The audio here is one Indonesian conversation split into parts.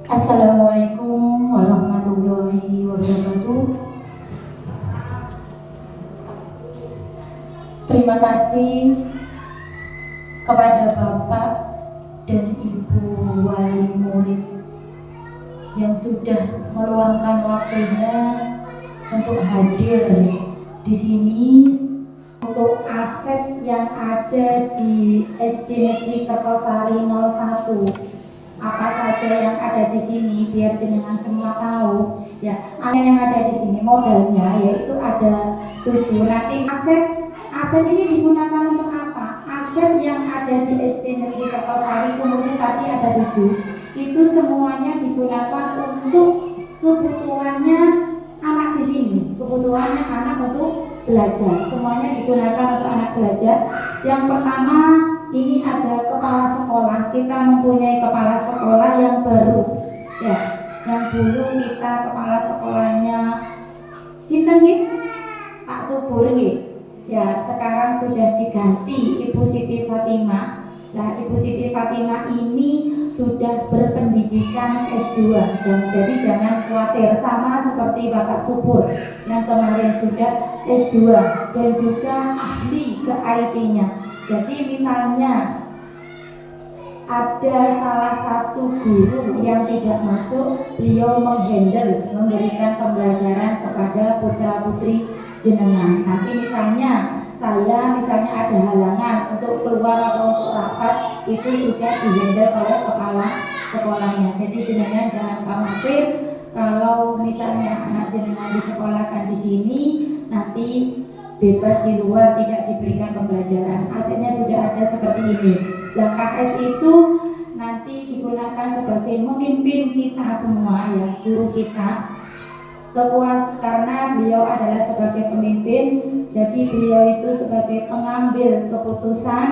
Assalamualaikum warahmatullahi wabarakatuh. Terima kasih kepada Bapak dan Ibu wali murid yang sudah meluangkan waktunya untuk hadir di sini. Untuk aset yang ada di SD Negeri Kertosari 01, apa saja yang ada di sini biar jenengan semua tahu ya. Yang ada di sini modalnya yaitu ada 7. Nanti aset ini digunakan untuk apa? Aset yang ada di SD Negeri Kertosari kemudian tadi ada 7, itu semuanya digunakan untuk kebutuhannya anak di sini, kebutuhannya anak untuk belajar, semuanya digunakan untuk anak belajar. Yang pertama, ini ada kepala sekolah. Kita mempunyai kepala sekolah yang baru ya, yang dulu kita kepala sekolahnya sinten nggih? Pak Subur nggih. Ya, sekarang sudah diganti Ibu Siti Fatimah. Nah, Ibu Siti Fatimah ini sudah berpendidikan S2. Jadi jangan khawatir, sama seperti Bapak Subur yang kemarin sudah S2 dan juga ahli ke IT-nya. Jadi misalnya ada salah satu guru yang tidak masuk, beliau menghandle, memberikan pembelajaran kepada putra-putri jenengan. Nanti misalnya ada halangan untuk keluar atau untuk rapat, itu juga dihandle oleh kepala sekolahnya. Jadi jenengan jangan khawatir kalau misalnya anak jenengan disekolahkan di sini, nanti bebas di luar tidak diberikan pembelajaran. Hasilnya sudah ada seperti ini. Nah, KS itu nanti digunakan sebagai memimpin kita semua ya, guru kita. Karena beliau adalah sebagai pemimpin, jadi beliau itu sebagai pengambil keputusan,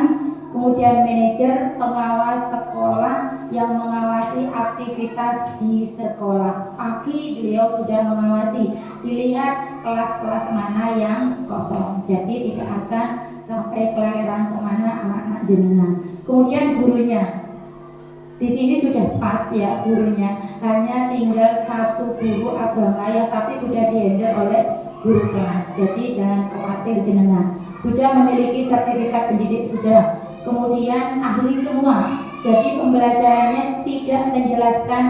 kemudian manajer pengawas sekolah yang mengawasi aktivitas di sekolah. Pagi beliau sudah mengawasi, dilihat kelas-kelas mana yang kosong, jadi tidak akan sampai kelahiran kemana anak-anak jenengan. Kemudian gurunya, di sini sudah pas ya gurunya, hanya tinggal satu guru agama yang tapi sudah dihandle oleh guru kelas. Jadi jangan khawatir jenengan, sudah memiliki sertifikat pendidik sudah. Kemudian ahli semua. Jadi pembelajarannya tidak menjelaskan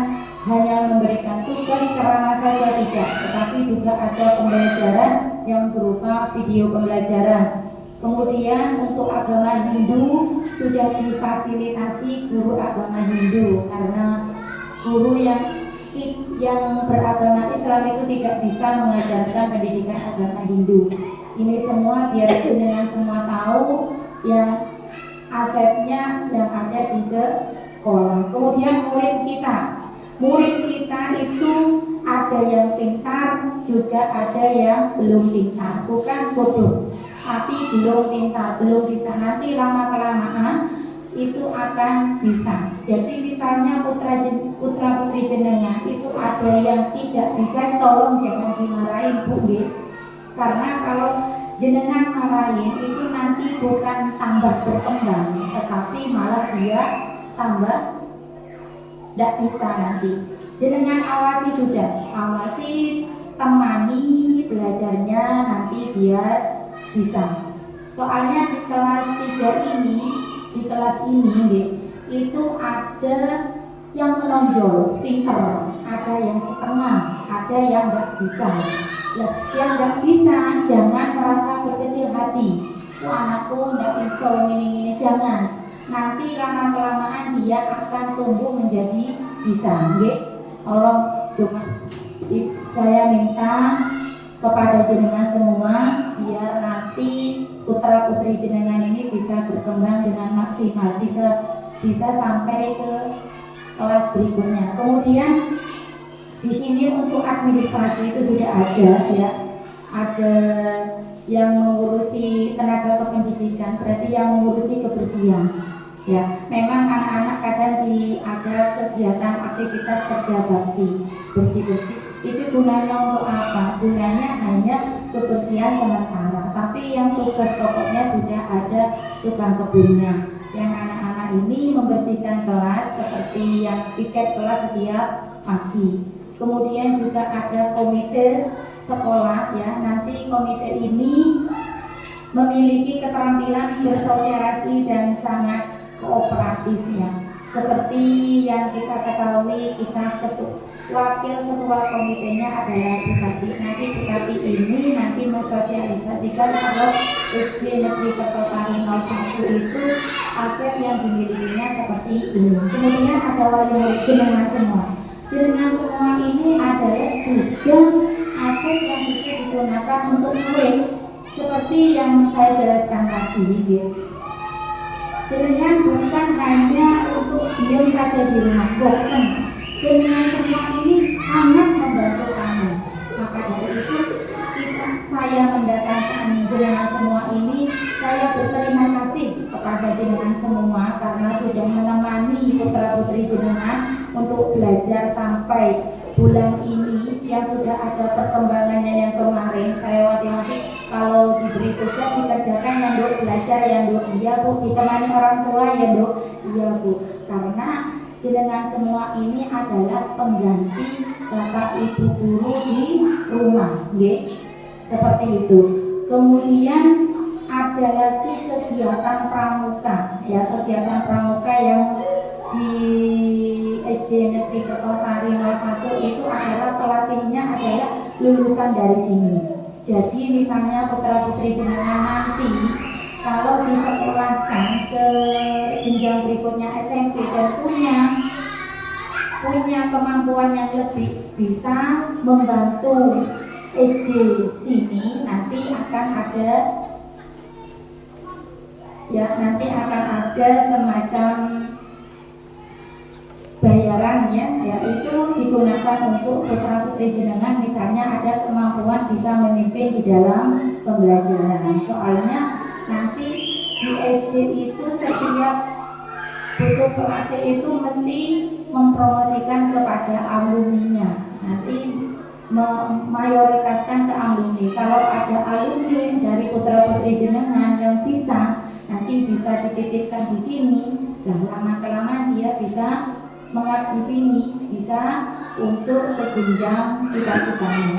hanya memberikan tugas ceramah saja tidak, tetapi juga ada pembelajaran yang berupa video pembelajaran. Kemudian untuk agama Hindu sudah difasilitasi guru agama Hindu, karena guru yang beragama Islam itu tidak bisa mengajarkan pendidikan agama Hindu. Ini semua biar jenengan semua tahu yang asetnya yang ada di sekolah. Kemudian murid kita itu ada yang pintar, juga ada yang belum pintar, bukan bodoh, tapi belum pintar, belum bisa. Nanti lama-kelamaan itu akan bisa. Jadi misalnya putra putri jenengan itu ada yang tidak bisa, tolong jangan dimarahin Bu nggih. Karena kalau jenengan marahin itu nanti bukan tambah berkembang, tetapi malah dia tambah tidak bisa nanti. Jenengan awasi sudah, temani belajarnya nanti biar bisa. Soalnya di kelas 3 ini, itu ada yang menonjol, pinter, ada yang setengah, ada yang nggak bisa. Yang nggak bisa jangan merasa berkecil hati. Anakku nggak bisa ini, jangan. Nanti lama-kelamaan dia akan tumbuh menjadi bisa. Tolong coba saya minta kepada jenengan semua biar nanti putra putri jenengan ini bisa berkembang dengan maksimal, bisa sampai ke kelas berikutnya. Kemudian di sini untuk administrasi itu sudah ada ya, ada yang mengurusi tenaga kependidikan, berarti yang mengurusi kebersihan. Ya, memang anak-anak kadang ada kegiatan aktivitas kerja bakti, bersih-bersih. Itu gunanya untuk apa? Gunanya hanya kebersihan sementara. Tapi yang tugas pokoknya sudah ada tukang kebunnya. Yang anak-anak ini membersihkan kelas seperti yang piket kelas setiap pagi. Kemudian juga ada komite sekolah ya. Nanti komite ini memiliki keterampilan bersosialisasi dan sangat kooperatif ya. Seperti yang kita ketahui, wakil ketua komitenya adalah Bupati. Nanti Bupati ini nanti mensosialisasikan kalau SD Negeri Kertosari 01 itu aset yang dimilikinya seperti ini. Kemudian ada wali murid jenengan semua. Jenengan semua ini adalah juga aset yang bisa digunakan untuk murid. Seperti yang saya jelaskan tadi, gitu. Jenengan bukan hanya untuk diam saja di rumah, bukan. Jenengan semua ini sangat membantu kami. Maka dari itu saya mendatangkan jenengan semua ini. Saya berterima kasih kepada jenengan semua karena sudah menemani putra putri jenengan untuk belajar sampai bulan ini yang sudah ada perkembangannya yang kemarin. Saya masing-masing kalau diberi tugas dikerjakan, yang duk belajar, yang duk iya bu, ditemani orang tua ya duk iya bu, karena jenengan semua ini adalah pengganti bapak ibu guru di rumah, nggih. Seperti itu. Kemudian ada lagi kegiatan pramuka ya, kegiatan pramuka yang di SD Negeri Kertosari 01 itu adalah pelatihnya adalah lulusan dari sini. Jadi misalnya putra putri jenengan nanti kalau disekolahkan ke jenjang berikutnya SMP dan punya kemampuan yang lebih, bisa membantu SD sini, nanti akan ada semacam bayaran ya, yaitu digunakan untuk putra putri jenengan misalnya ada kemampuan bisa memimpin di dalam pembelajaran. Soalnya nanti di SD itu setiap butuh pelatih itu mesti mempromosikan kepada alumninya, nanti mayoritaskan ke alumni. Kalau ada alumni dari putra putri jenengan yang bisa, nanti bisa dititipkan di sini. Dan lama-kelamaan dia bisa mengabdi sini, bisa untuk ke jenjang cita-citanya.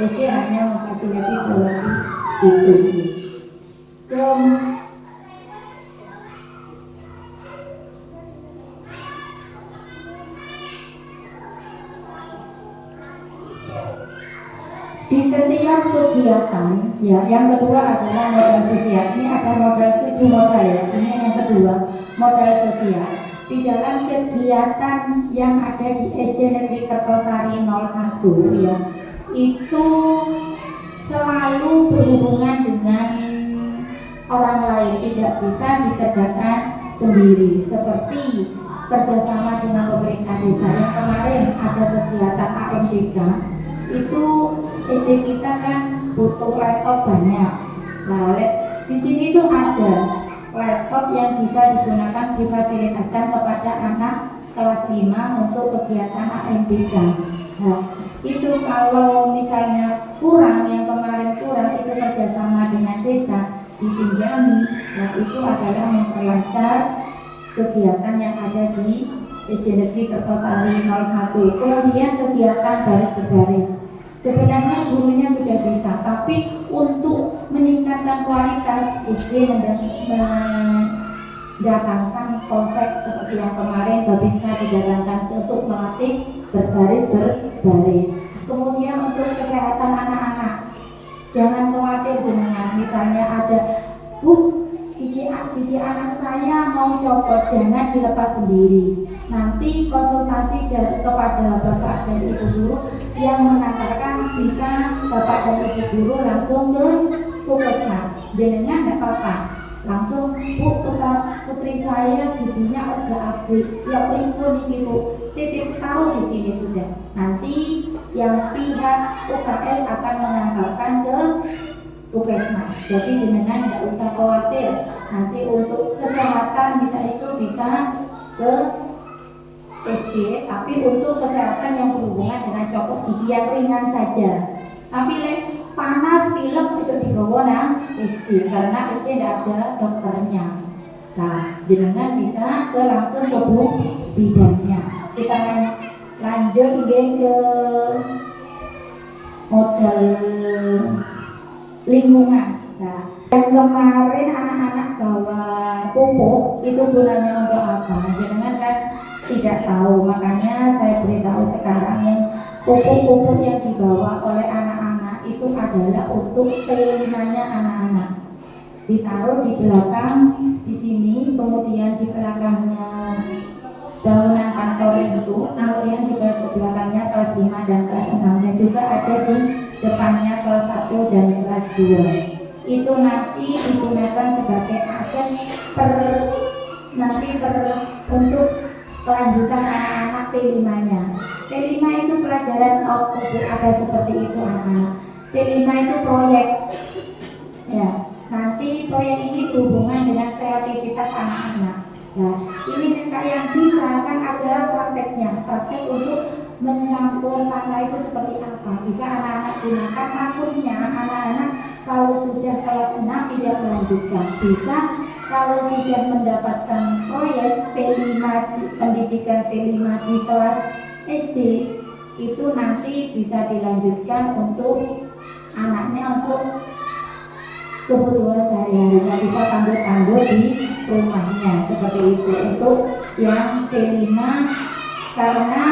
Oke, hanya memfasilitasi seperti itu. Di setiap kegiatan ya, yang kedua adalah modal sosial. Ini ada modal 7 modal ya. Ini yang kedua, modal sosial. Di dalam kegiatan yang ada di SD Negeri Kertosari 01 ya, itu selalu berhubungan dengan orang lain, tidak bisa dikerjakan sendiri. Seperti kerjasama dengan pemerintah desa. Yang kemarin ada kegiatan AMDK, itu SD kita kan butuh laptop banyak. Nah, di sini tuh ada laptop yang bisa digunakan, difasilitaskan kepada anak kelas 5 untuk kegiatan AMDK. Nah, itu kalau misalnya kurang, yang kemarin kurang, itu kerjasama dengan desa dipinjami. Nah, itu adalah memperlancar kegiatan yang ada di SD Negeri Kertosari 01. Kemudian kegiatan baris berbaris. Sebenarnya gurunya sudah bisa, tapi untuk meningkatkan kualitas SD mendatangkan konsep seperti yang kemarin Babinsa didatangkan untuk melatih berbaris. Kemudian untuk kesehatan anak-anak, jangan khawatir jenengan, misalnya ada gigi anak saya mau copot, jangan dilepas sendiri. Nanti konsultasi kepada bapak dan ibu guru, yang mengantarkan bisa bapak dan ibu guru langsung ke puskesmas. Jenengan tidak apa-apa, langsung bu, putra putri saya giginya udah habis, ya pelingkun ini bu, titip taruh di sini sudah. Nanti yang pihak UKS akan mengantarkan ke puskesmas. Jadi jenengan tidak usah khawatir. Nanti untuk kesehatan bisa ke SD, tapi untuk kesehatan yang berhubungan dengan copot gigi yang ringan saja. Tapi panas, pilek itu dibawa nang SD, karena SD tidak ada dokternya. Nah, jenengan bisa langsung ke bidangnya. Kita Lanjut ke modal lingkungan. Nah, yang kemarin anak-anak bawa pupuk itu gunanya untuk apa? Jangan kan tidak tahu, makanya saya beritahu sekarang yang pupuk-pupuk yang dibawa oleh anak-anak itu adalah untuk telinanya anak-anak. Ditaruh di belakang di sini, kemudian di belakangnya bangunan kantor itu, kemudian di belakangnya kelas 5 dan kelas 6, dan juga ada di depannya kelas 1 dan kelas 2. Itu nanti digunakan sebagai aset untuk kelanjutan anak-anak P5-nya. P5 itu pelajaran output, ada seperti itu anak-anak. P5 itu proyek. Ya, nanti proyek ini berhubungan dengan kreativitas anak-anak. Nah, ini yang bisa kan ada prakteknya, praktek untuk mencampur tanah itu seperti apa. Bisa anak-anak gunakan, takutnya anak-anak kalau sudah kelas 6 tidak melanjutkan. Bisa kalau sudah mendapatkan proyek P5, pendidikan P5 di kelas SD, itu nanti bisa dilanjutkan untuk anaknya untuk kebutuhan sehari-hari, nggak bisa tangguh-tangguh di rumahnya seperti itu. Untuk yang P5, karena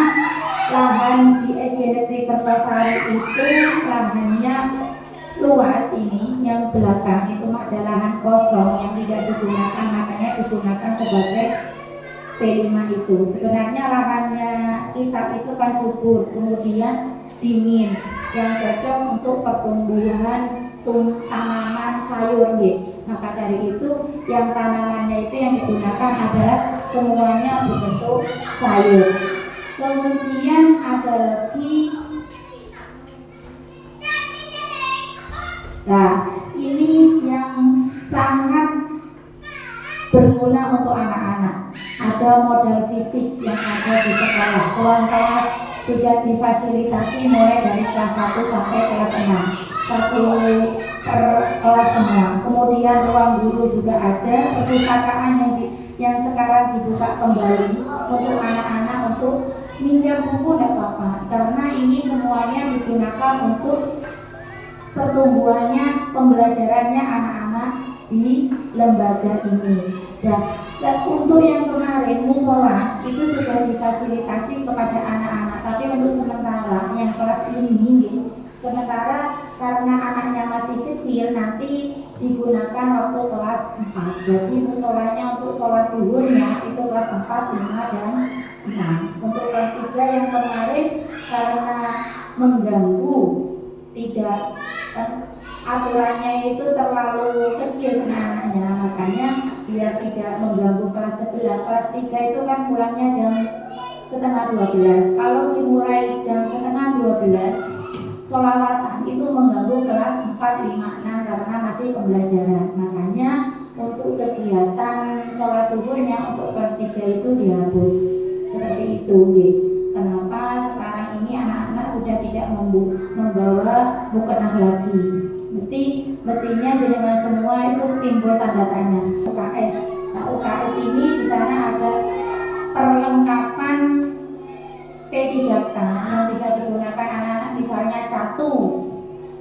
lahan di SD Negeri Kertosari itu lahannya luas, ini yang belakang itu ada lahan kosong yang tidak digunakan, makanya digunakan sebagai P5 itu. Sebenarnya lahannya kita itu kan subur, kemudian dingin, yang cocok untuk pertumbuhan tanaman sayur gitu. Maka dari itu yang tanamannya itu yang digunakan adalah semuanya berbentuk sayur. Kemudian ada lagi, nah ini yang sangat berguna untuk anak-anak. Ada modal fisik yang ada di sekolah. Ruang kelas sudah difasilitasi mulai dari kelas 1 sampai kelas 6. Satu per kelas semua. Kemudian ruang guru juga ada, perpustakaan yang sekarang dibuka kembali untuk anak-anak untuk minjam buku tidak apa-apa, karena ini semuanya digunakan untuk pertumbuhannya, pembelajarannya anak-anak di lembaga ini. Dan untuk yang kemarin musola itu sudah difasilitasi kepada anak-anak, tapi untuk sementara yang kelas ini sementara karena anaknya masih kecil, nanti digunakan waktu kelas 4. Jadi musolanya untuk sholat zuhurnya itu kelas 4, 5, dan 6. Untuk kelas 3 yang kemarin karena mengganggu, tidak aturannya itu terlalu kecil anaknya, makanya biar tidak mengganggu kelas 11. Kelas 3 itu kan pulangnya jam setengah 12. Kalau dimulai jam setengah 12, sholawatan itu mengganggu kelas 4, 5, 6 karena masih pembelajaran. Makanya untuk kegiatan sholat zuhurnya untuk kelas 3 itu dihapus. Seperti itu gitu. Kenapa sekarang ini anak-anak sudah tidak membawa mukena lagi. Mestinya jenengan semua itu timbul tanda tanya. UKS. Nah, UKS ini di sana ada perlengkapan P3K yang bisa digunakan anak-anak, misalnya catu.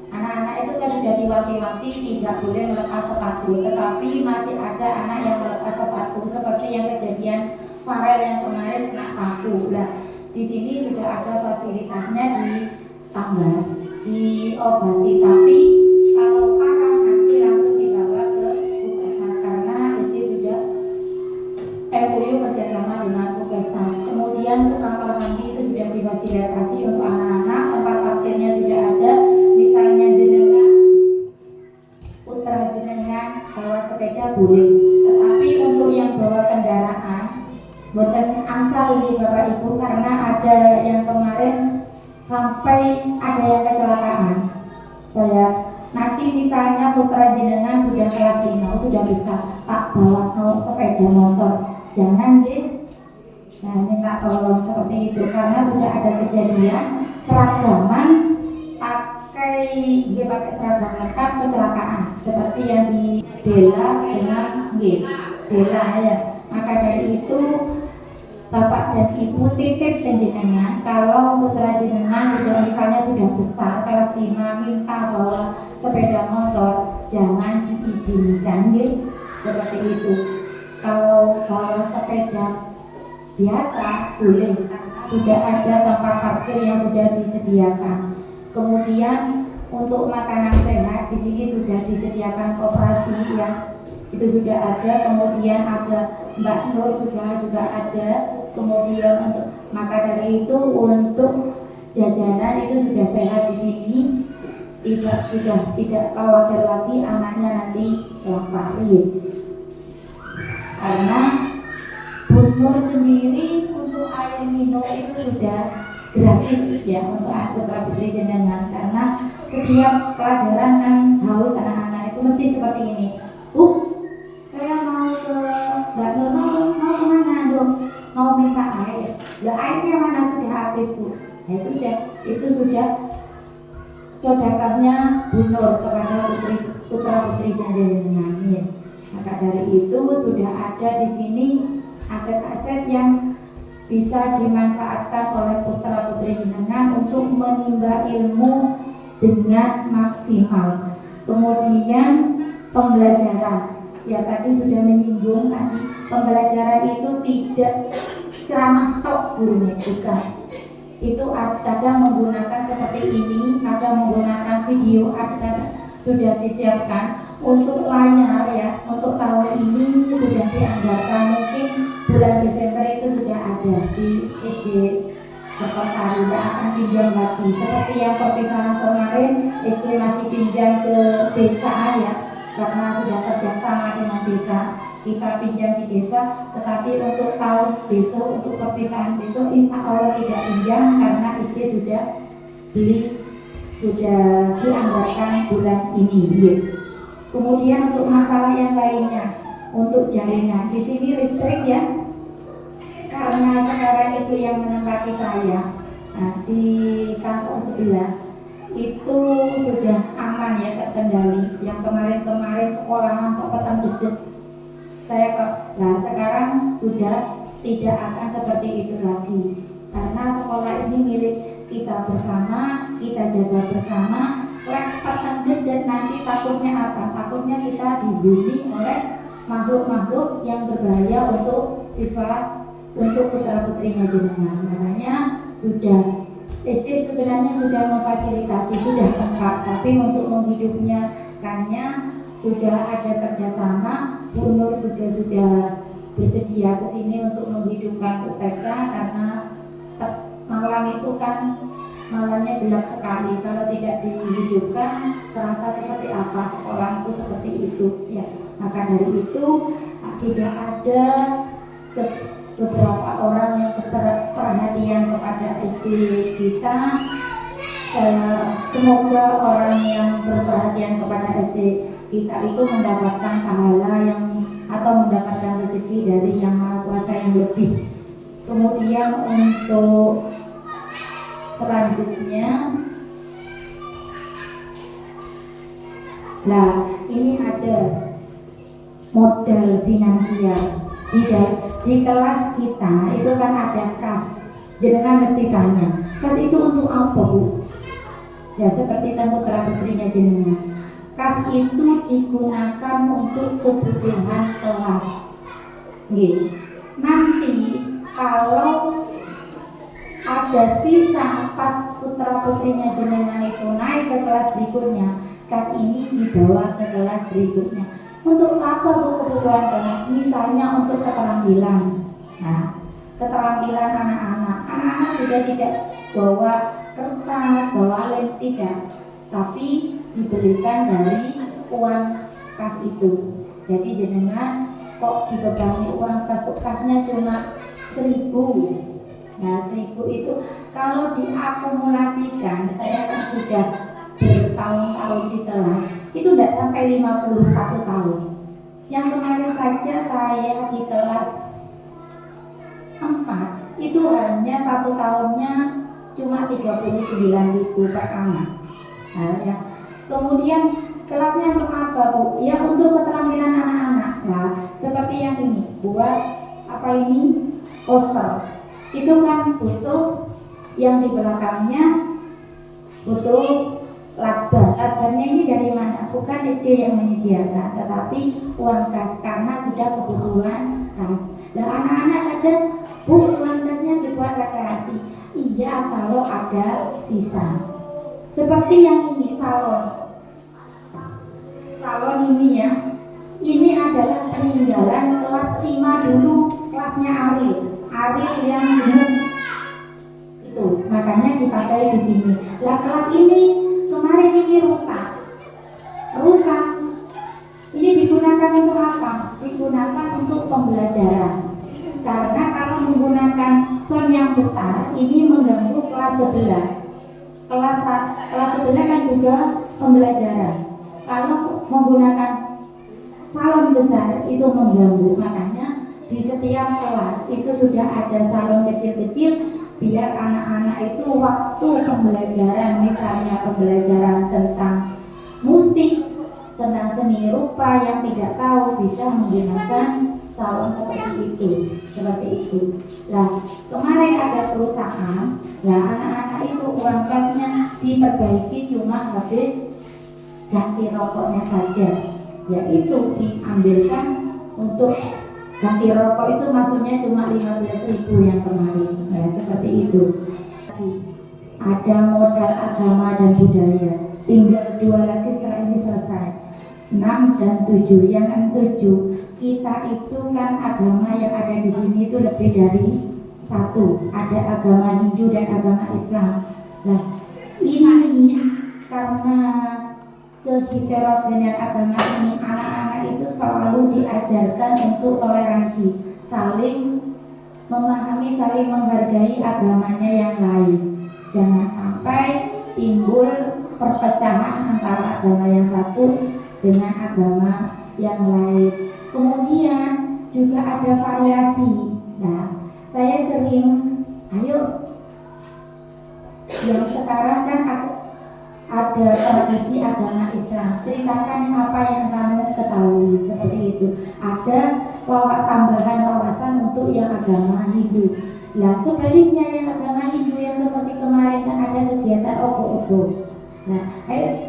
Anak-anak itu kan sudah diwati-wati tidak boleh melepas sepatu, tetapi masih ada anak yang melepas sepatu, seperti yang kejadian Farel yang kemarin kena paku. Nah, di sini sudah ada fasilitasnya ditambah, diobati, tapi kalau parah nanti langsung dibawa ke Puskesmas karena itu sudah MUU kerjasama dengan Puskesmas. Kemudian untuk kamar mandi itu sudah difasilitasi untuk anak-anak, tempat parkirnya sudah ada. Misalnya jenengan putra jenengan bawa sepeda boleh, tetapi untuk yang bawa kendaraan buatan angsal ini Bapak Ibu, karena ada yang kemarin sampai ada yang kecelakaan. Saya nanti misalnya putra jenengan sudah kelas 5, sudah bisa tak bawa sepeda motor, jangan gitu. Nah, minta tolong seperti itu karena sudah ada kejadian seragaman pakai seragam lengkap kecelakaan seperti yang di Dela dengan Dela ya. Maka dari itu Bapak dan Ibu titip jenengan kalau putra jenengan misalnya sudah besar kelas 5 minta bawa sepeda motor jangan diizinkan gitu. Seperti itu. Kalau bawa sepeda biasa boleh, sudah ada tempat parkir yang sudah disediakan. Kemudian untuk makanan sehat di sini sudah disediakan koperasi yang itu sudah ada. Kemudian ada Mbak Nur juga ada. Kemudian untuk maka dari itu untuk jajanan itu sudah sehat di sini. Sudah tidak khawatir lagi anaknya nanti kelaparan. Karena Bu Nur sendiri untuk air minum itu sudah gratis ya untuk putra putri jenengan, karena setiap pelajaran kan haus anak-anak itu mesti seperti ini. Bu, saya mau ke Mbak Nur, mau kemana dong? Mau minta air. Lah airnya mana, sudah habis Bu? Ya sudah, itu sudah sedekahnya Bu Nur kepada putra putri jenengan. Ya. Maka dari itu sudah ada di sini aset-aset yang bisa dimanfaatkan oleh putra putri jenengan untuk menimba ilmu dengan maksimal. Kemudian pembelajaran, ya tadi sudah menyinggung tadi pembelajaran itu tidak ceramah tok gurunya, bukan. Itu kadang menggunakan seperti ini, kadang menggunakan video, ada sudah disiapkan untuk layar ya. Untuk tahun ini sudah dianggarkan, mungkin bulan Desember itu sudah ada di SD Kertosari, tidak akan pinjam lagi seperti yang perpisahan kemarin. SD masih pinjam ke desa ya, karena sudah kerjasama dengan desa, kita pinjam di desa. Tetapi untuk tahun besok, untuk perpisahan besok, insya Allah tidak pinjam karena SD sudah dianggarkan bulan ini. Kemudian untuk masalah yang lainnya, untuk jaringan di sini listrik ya, karena sekarang itu yang menempati saya di kantor sebelah itu sudah aman ya, terkendali. Yang kemarin-kemarin sekolahan kok petang dedek saya kok, nah sekarang sudah tidak akan seperti itu lagi, karena sekolah ini milik kita bersama, kita jaga bersama. Petang dedek nanti takutnya apa? Takutnya kita dibully oleh makhluk-makhluk yang berbahaya untuk siswa, untuk putra putrinya jenengan. Makanya sudah SD sebenarnya sudah memfasilitasi, sudah lengkap, tapi untuk menghidupnya kannya sudah ada kerjasama. Bu Nur juga sudah bersedia ke sini untuk menghidupkan UTK, karena malam itu kan malamnya gelap sekali. Kalau tidak dihidupkan terasa seperti apa sekolahku seperti itu ya. Maka dari itu sudah ada beberapa orang yang perhatian kepada SD kita. Semoga orang yang berperhatian kepada SD kita itu mendapatkan pahala yang atau mendapatkan rezeki dari Yang Maha Kuasa yang lebih. Kemudian untuk selanjutnya, nah ini ada modal finansial di kelas kita itu kan ada kas. Jenengan mesti tanya, kas itu untuk apa Bu? Ya seperti putra putrinya jenengan, kas itu digunakan untuk kebutuhan kelas. Nanti kalau ada sisa pas putra putrinya jenengan itu naik ke kelas berikutnya, kas ini dibawa ke kelas berikutnya. Untuk apa Bu kebutuhan kelas? Misalnya untuk keterampilan. Nah, keterampilan anak-anak sudah tidak bawa kertas, bawa lem, tidak, tapi diberikan dari uang kas itu. Jadi jenengan kok dibebani uang kas, kasnya cuma 1.000. Nah 1.000 itu kalau diakumulasikan, saya kan sudah bertahun-tahun di kelas, itu tidak sampai 51 tahun. Yang kemarin saja saya di kelas 4 itu hanya 1 tahunnya cuma 39.000 per anak. Nah, ya. Kemudian kelasnya untuk apa Bu? Ya untuk keterampilan anak-anak. Nah seperti yang ini, buat apa ini? poster itu kan butuh yang di belakangnya butuh lakban. Lakbannya ini dari mana? Bukan SD yang menyediakan, tetapi uang kas karena sudah kebutuhan kas. Dan anak-anak kadang, Bu, uang kasnya dibuat rekreasi. Iya, kalau ada sisa. Seperti yang ini, salon. Salon ini ya, ini adalah peninggalan kelas 5 dulu, kelasnya Ariel yang dulu itu, makanya dipakai di sini. Lah kelas ini kemarin ini rusak. Ini digunakan untuk apa? Digunakan untuk pembelajaran. Karena kalau menggunakan sound yang besar, ini mengganggu kelas sebelah. Kelas sebelah kan juga pembelajaran. Kalau menggunakan salon besar itu mengganggu, makanya di setiap kelas itu sudah ada salon kecil-kecil biar anak-anak itu waktu pembelajaran, misalnya pembelajaran tentang musik, tentang seni rupa yang tidak tahu, bisa menggunakan salon seperti itu. Lah kemarin ada perusahaan, lah anak-anak itu uang kasnya diperbaiki cuma habis ganti rokoknya saja, yaitu diambilkan untuk ganti rokok itu maksudnya cuma 15.000 yang kemarin, ya, seperti itu. Ada modal agama dan budaya, tinggal 2 lagi setelah ini selesai, 6 dan 7. Yang 7, kita itu kan agama yang ada di sini itu lebih dari 1, ada agama Hindu dan agama Islam. Nah ini karena keheterogenean agama ini, anak-anak itu selalu diajarkan untuk toleransi, saling memahami, saling menghargai agamanya yang lain. Jangan sampai timbul perpecahan antara agama yang satu dengan agama yang lain. Kemudian juga ada variasi. Nah, saya sering, ayo, yang sekarang kan ada tradisi agama Islam, ceritakan apa yang kamu ketahui, seperti itu. Ada tambahan wawasan untuk yang agama Hindu. Nah sebaliknya yang agama Hindu yang seperti kemarin kan ada kegiatan obo-obo. Nah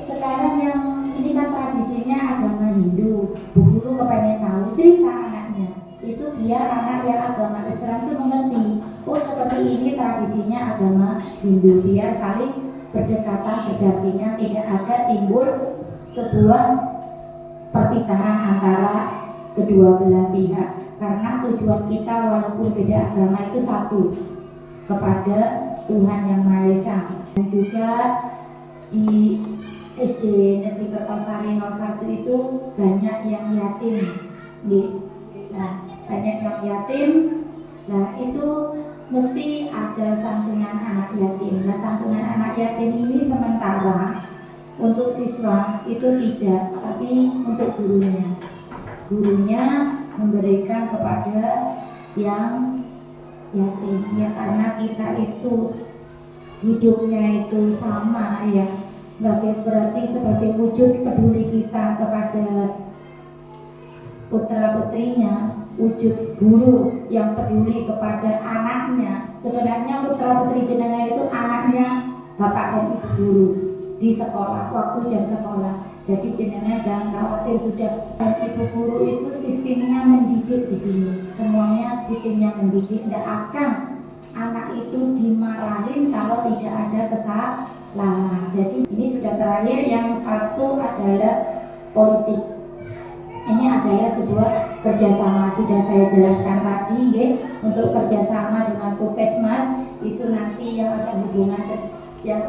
sekarang yang ini kan tradisinya agama Hindu, Bu Guru kepengen tahu cerita anaknya itu biar anak yang agama Islam itu mengerti, oh seperti ini tradisinya agama Hindu, biar saling berdekatan, berdampingan, tidak ada timbul sebuah perpisahan antara kedua belah pihak. Karena tujuan kita walaupun beda agama itu satu, kepada Tuhan Yang Maha Esa. Dan juga di SD Negeri Kertosari 01 itu banyak yang yatim. Nah, banyak yang yatim. Nah, itu mesti ada santunan anak yatim. Nah, santunan anak yatim ini sementara untuk siswa itu tidak, tapi untuk gurunya memberikan kepada yang yatim, ya karena kita itu hidupnya itu sama ya, berarti sebagai wujud peduli kita kepada putra putrinya, wujud guru yang peduli kepada anaknya. Sebenarnya putra putri jenengan itu anaknya bapak dan ibu guru di sekolah, waktu jam sekolah. Jadi jenengan jangan khawatir, sudah dan ibu guru itu sistemnya mendidik di sini. Semuanya sistemnya mendidik, tidak akan anak itu dimarahin kalau tidak ada kesalahan. Jadi ini sudah terakhir, yang satu adalah politik. Ini adalah sebuah kerjasama, sudah saya jelaskan tadi, untuk kerjasama dengan Puskesmas itu nanti yang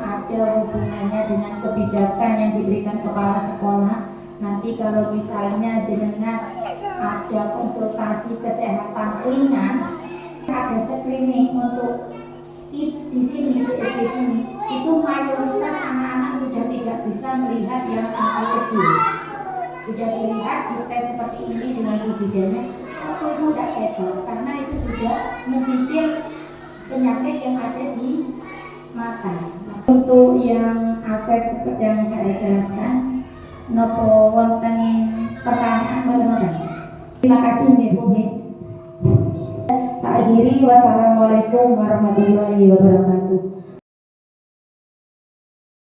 ada hubungannya dengan kebijakan yang diberikan kepala sekolah. Nanti kalau misalnya jenengan ada konsultasi kesehatan ringan, ada screening untuk di sini, di sini itu mayoritas anak-anak sudah tidak bisa melihat yang angka kecil. Sudah dilihat di tes seperti ini dengan bidannya, aku itu tidak tegal karena itu sudah mencicil penyakit yang ada di mata. Nah, untuk yang aset seperti yang saya jelaskan, nopo wonten pertanyaan teman-teman. Terima kasih Bu. Saat akhiri, wassalamualaikum warahmatullahi wabarakatuh.